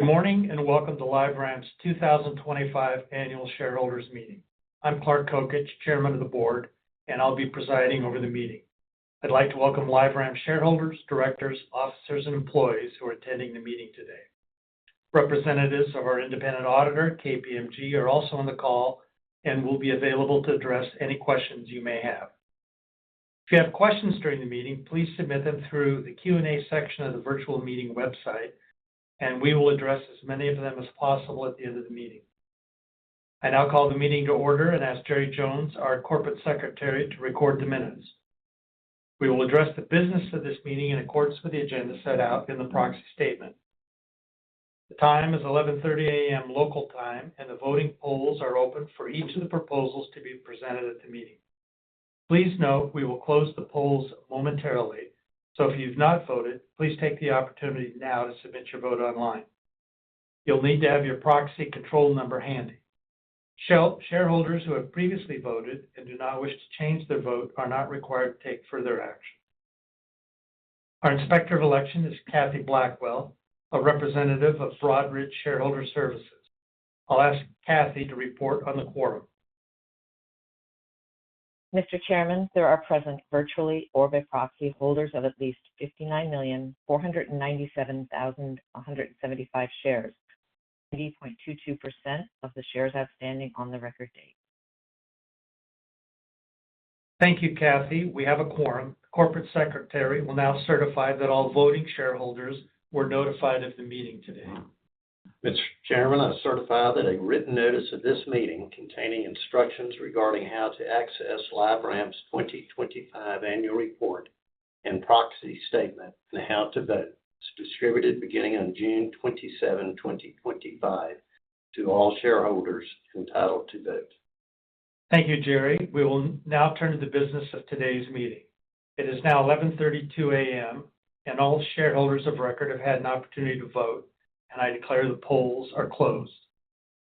Good morning and welcome to LiveRamp's 2025 Annual Shareholders Meeting. I'm Clark Kokich, Chairman of the Board, and I'll be presiding over the meeting. I'd like to welcome LiveRamp shareholders, directors, officers, and employees who are attending the meeting today. Representatives of our independent auditor, KPMG, are also on the call and will be available to address any questions you may have. If you have questions during the meeting, please submit them through the Q&A section of the virtual meeting website, and we will address as many of them as possible at the end of the meeting. I now call the meeting to order and ask Jerry Jones, our Corporate Secretary, to record the minutes. We will address the business of this meeting in accordance with the agenda set out in the proxy statement. The time is 11:30 a.m. local time, and the voting polls are open for each of the proposals to be presented at the meeting. Please note we will close the polls momentarily, so if you've not voted, please take the opportunity now to submit your vote online. You'll need to have your proxy control number handy. Shareholders who have previously voted and do not wish to change their vote are not required to take further action. Our Inspector of Election is Kathy Blackwell, a representative of Broadridge Shareholder Services. I'll ask Kathy to report on the quorum. Mr. Chairman, there are present virtually or by proxy holders of at least 59,497,175 shares, 90.22% of the shares outstanding on the record date. Thank you, Kathy. We have a quorum. The Corporate Secretary will now certify that all voting shareholders were notified of the meeting today. Mr. Chairman, I certify that a written notice of this meeting containing instructions regarding how to access LiveRamp's 2025 annual report and proxy statement and how to vote was distributed beginning on June 27, 2025 to all shareholders entitled to vote. Thank you, Jerry. We will now turn to the business of today's meeting. It is now 11:32 a.m. and all shareholders of record have had an opportunity to vote, and I declare the polls are closed.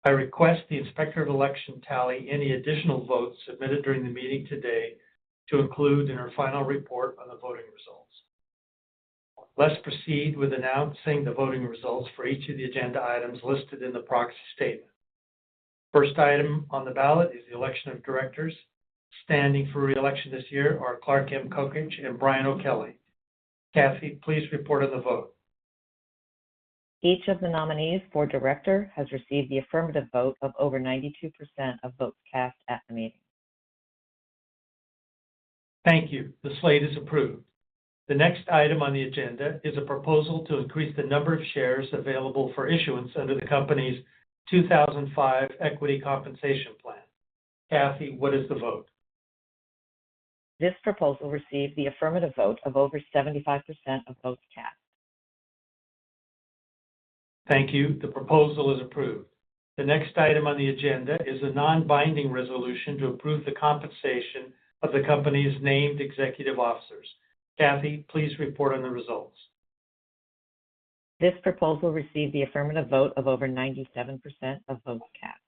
I request the Inspector of Election tally any additional votes submitted during the meeting today to include in her final report on the voting results. Let's proceed with announcing the voting results for each of the agenda items listed in the proxy statement. First item on the ballot is the election of directors. Standing for re-election this year are Clark M. Kokich and Brian O'Kelly. Kathy, please report on the vote. Each of the nominees for director has received the affirmative vote of over 92% of votes cast at the meeting. Thank you. The slate is approved. The next item on the agenda is a proposal to increase the number of shares available for issuance under the company's 2005 Equity Compensation Plan. Kathy, what is the vote? This proposal received the affirmative vote of over 75% of votes cast. Thank you. The proposal is approved. The next item on the agenda is a non-binding resolution to approve the compensation of the company's named executive officers. Kathy, please report on the results. This proposal received the affirmative vote of over 97% of votes cast.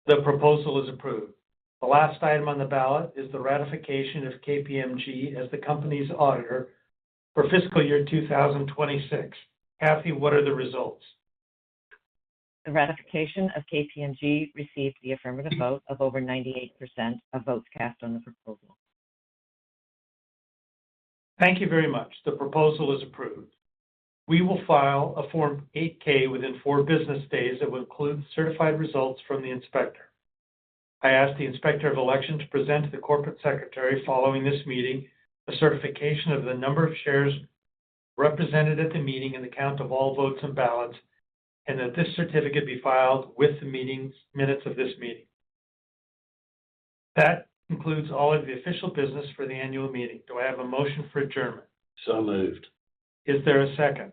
The proposal is approved. The last item on the ballot is the ratification of KPMG as the company's auditor for fiscal year 2026. Kathy, what are the results? The ratification of KPMG received the affirmative vote of over 98% of votes cast on the proposal. Thank you very much. The proposal is approved. We will file a Form 8-K within 4 business days that will include certified results from the inspector. I ask the Inspector of Election to present to the Corporate Secretary following this meeting a certification of the number of shares represented at the meeting and the count of all votes and ballots, and that this certificate be filed with the minutes of this meeting. That concludes all of the official business for the annual meeting. Do I have a motion for adjournment? So moved. Is there a second?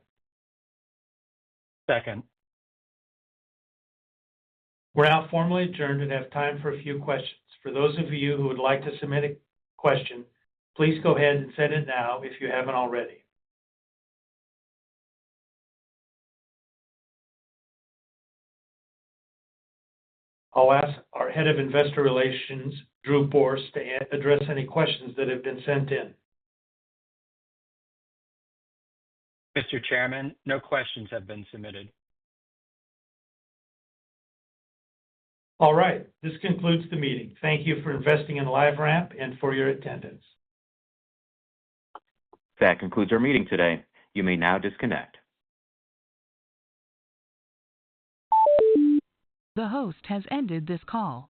Second. We're now formally adjourned and have time for a few questions. For those of you who would like to submit a question, please go ahead and send it now if you haven't already. I'll ask our Head of Investor Relations, Drew Borst, to address any questions that have been sent in. Mr. Chairman, no questions have been submitted. All right, this concludes the meeting. Thank you for investing in LiveRamp and for your attendance. That concludes our meeting today. You may now disconnect. The host has ended this call.